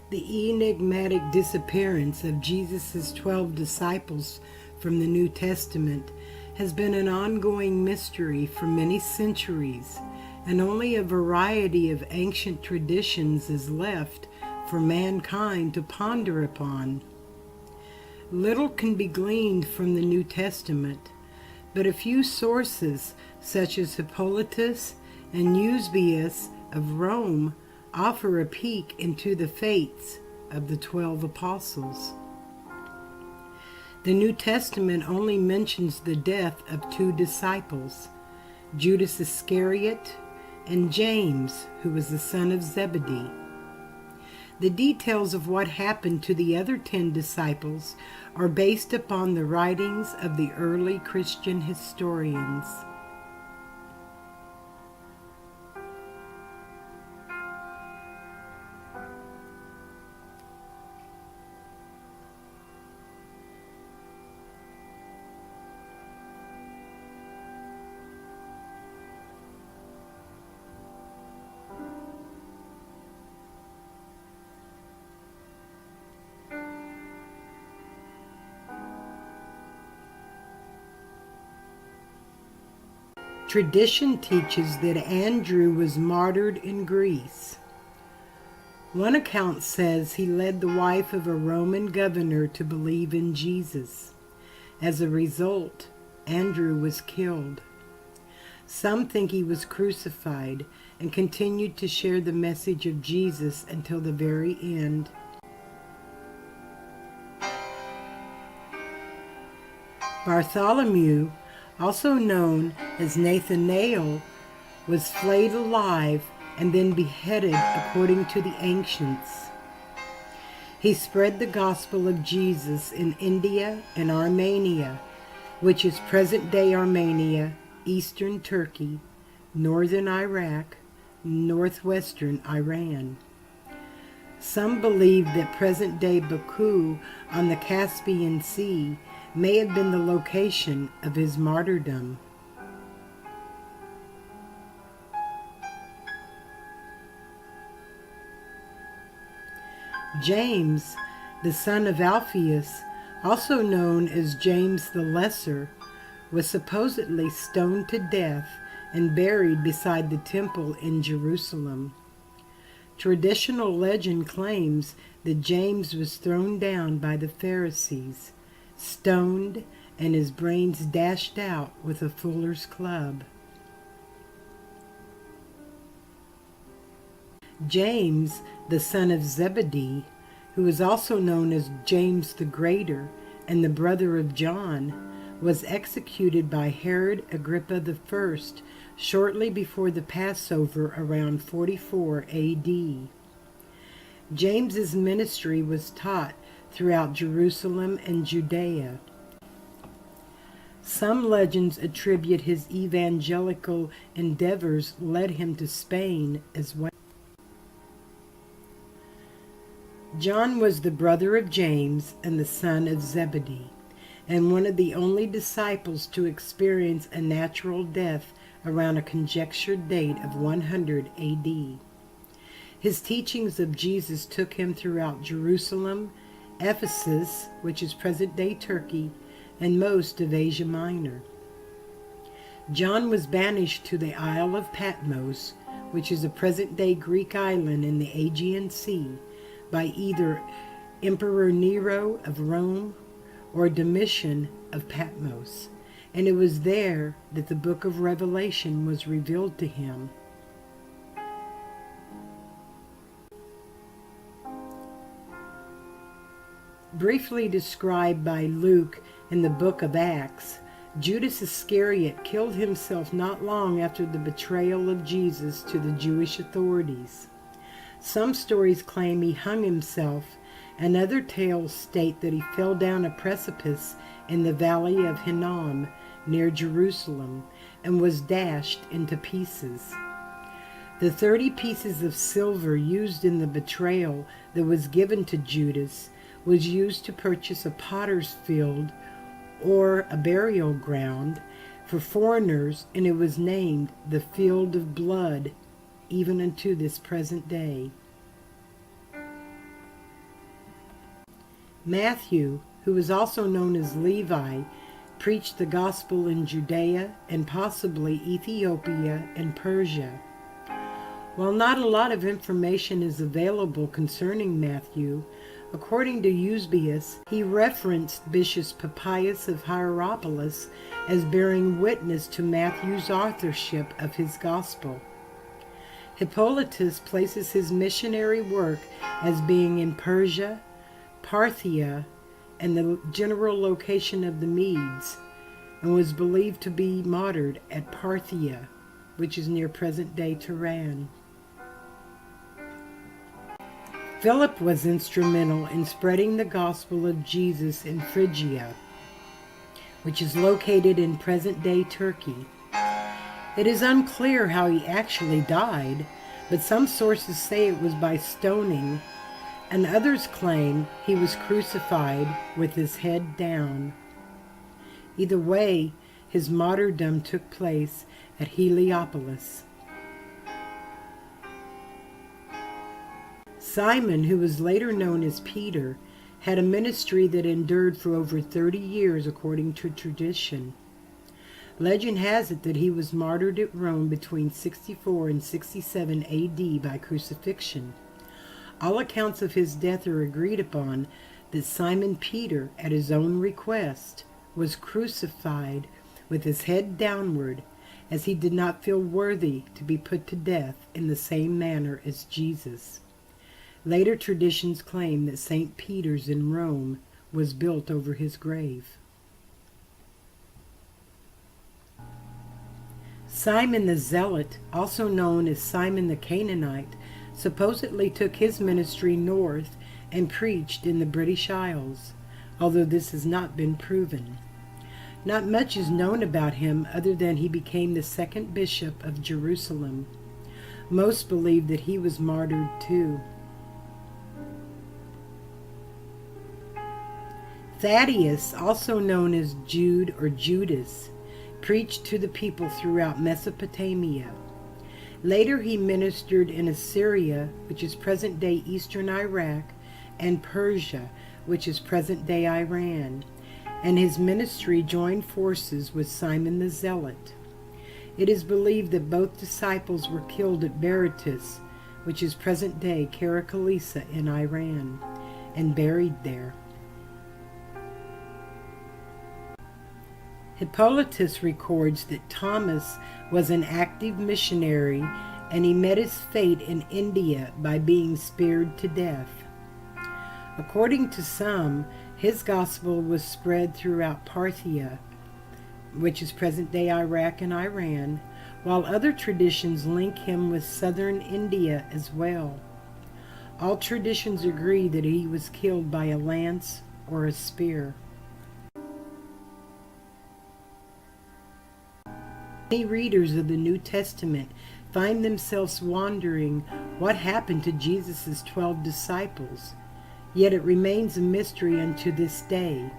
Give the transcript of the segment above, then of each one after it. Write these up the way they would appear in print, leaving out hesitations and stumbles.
The enigmatic disappearance of Jesus' 12 disciples from the New Testament has been an ongoing mystery for many centuries, and only a variety of ancient traditions is left for mankind to ponder upon. Little can be gleaned from the New Testament, but a few sources, such as Hippolytus and Eusebius of Rome, offer a peek into the fates of the 12 apostles. The New Testament only mentions the death of 2 disciples, Judas Iscariot and James, who was the son of Zebedee. The details of what happened to the other 10 disciples are based upon the writings of the early Christian historians. Tradition teaches that Andrew was martyred in Greece. One account says he led the wife of a Roman governor to believe in Jesus. As a result, Andrew was killed. Some think he was crucified and continued to share the message of Jesus until the very end. Bartholomew, also known as Nathanael, was flayed alive and then beheaded according to the ancients. He spread the gospel of Jesus in India and Armenia, which is present-day Armenia, eastern Turkey, northern Iraq, northwestern Iran. Some believe that present-day Baku on the Caspian Sea may have been the location of his martyrdom. James, the son of Alphaeus, also known as James the Lesser, was supposedly stoned to death and buried beside the temple in Jerusalem. Traditional legend claims that James was thrown down by the Pharisees, stoned, and his brains dashed out with a fuller's club. James, the son of Zebedee, who is also known as James the Greater and the brother of John, was executed by Herod Agrippa I shortly before the Passover around 44 A.D. James's ministry was taught throughout Jerusalem and Judea. Some legends attribute his evangelical endeavors led him to Spain as well. John was the brother of James and the son of Zebedee, and one of the only disciples to experience a natural death around a conjectured date of 100 A.D. His teachings of Jesus took him throughout Jerusalem, Ephesus, which is present-day Turkey, and most of Asia Minor. John was banished to the Isle of Patmos, which is a present-day Greek island in the Aegean Sea, by either Emperor Nero of Rome or Domitian of Patmos, and it was there that the book of Revelation was revealed to him. Briefly described by Luke in the book of Acts, Judas Iscariot killed himself not long after the betrayal of Jesus to the Jewish authorities. Some stories claim he hung himself, and other tales state that he fell down a precipice in the valley of Hinnom near Jerusalem and was dashed into pieces. The 30 pieces of silver used in the betrayal that was given to Judas was used to purchase a potter's field or a burial ground for foreigners, and it was named the Field of Blood even unto this present day. Matthew, who was also known as Levi, preached the gospel in Judea and possibly Ethiopia and Persia. While not a lot of information is available concerning Matthew, according to Eusebius, he referenced Bishop Papias of Hierapolis as bearing witness to Matthew's authorship of his gospel. Hippolytus places his missionary work as being in Persia, Parthia, and the general location of the Medes, and was believed to be martyred at Parthia, which is near present-day Tehran. Philip was instrumental in spreading the gospel of Jesus in Phrygia, which is located in present-day Turkey. It is unclear how he actually died, but some sources say it was by stoning, and others claim he was crucified with his head down. Either way, his martyrdom took place at Heliopolis. Simon, who was later known as Peter, had a ministry that endured for over 30 years according to tradition. Legend has it that he was martyred at Rome between 64 and 67 AD by crucifixion. All accounts of his death are agreed upon that Simon Peter, at his own request, was crucified with his head downward, as he did not feel worthy to be put to death in the same manner as Jesus. Later traditions claim that St. Peter's in Rome was built over his grave. Simon the Zealot, also known as Simon the Canaanite, supposedly took his ministry north and preached in the British Isles, although this has not been proven. Not much is known about him other than he became the second bishop of Jerusalem. Most believe that he was martyred too. Thaddeus, also known as Jude or Judas, preached to the people throughout Mesopotamia. Later he ministered in Assyria, which is present-day eastern Iraq, and Persia, which is present-day Iran, and his ministry joined forces with Simon the Zealot. It is believed that both disciples were killed at Berytus, which is present-day Karakalisa in Iran, and buried there. Hippolytus records that Thomas was an active missionary and he met his fate in India by being speared to death. According to some, his gospel was spread throughout Parthia, which is present-day Iraq and Iran, while other traditions link him with southern India as well. All traditions agree that he was killed by a lance or a spear. Many readers of the New Testament find themselves wondering what happened to Jesus' 12 disciples, yet it remains a mystery unto this day.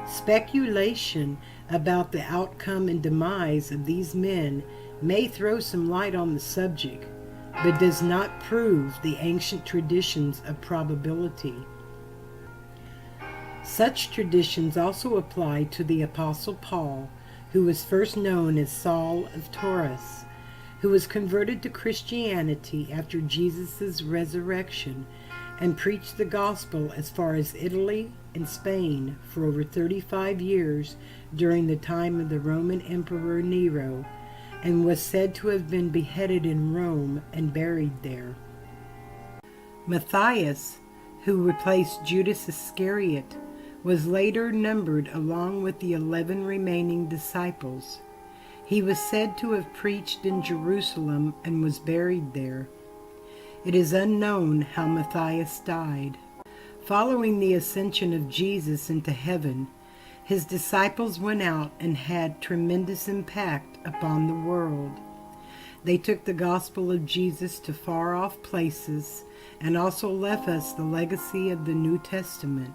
Speculation about the outcome and demise of these men may throw some light on the subject, but does not prove the ancient traditions of probability. Such traditions also apply to the Apostle Paul, who was first known as Saul of Tarsus, who was converted to Christianity after Jesus' resurrection and preached the gospel as far as Italy and Spain for over 35 years during the time of the Roman Emperor Nero, and was said to have been beheaded in Rome and buried there. Matthias, who replaced Judas Iscariot, was later numbered along with the 11 remaining disciples. He was said to have preached in Jerusalem and was buried there. It is unknown how Matthias died. Following the ascension of Jesus into heaven, his disciples went out and had tremendous impact upon the world. They took the gospel of Jesus to far-off places and also left us the legacy of the New Testament.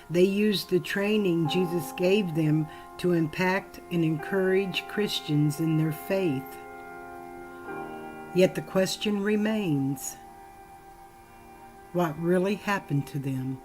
They used the training Jesus gave them to impact and encourage Christians in their faith. Yet the question remains, what really happened to them?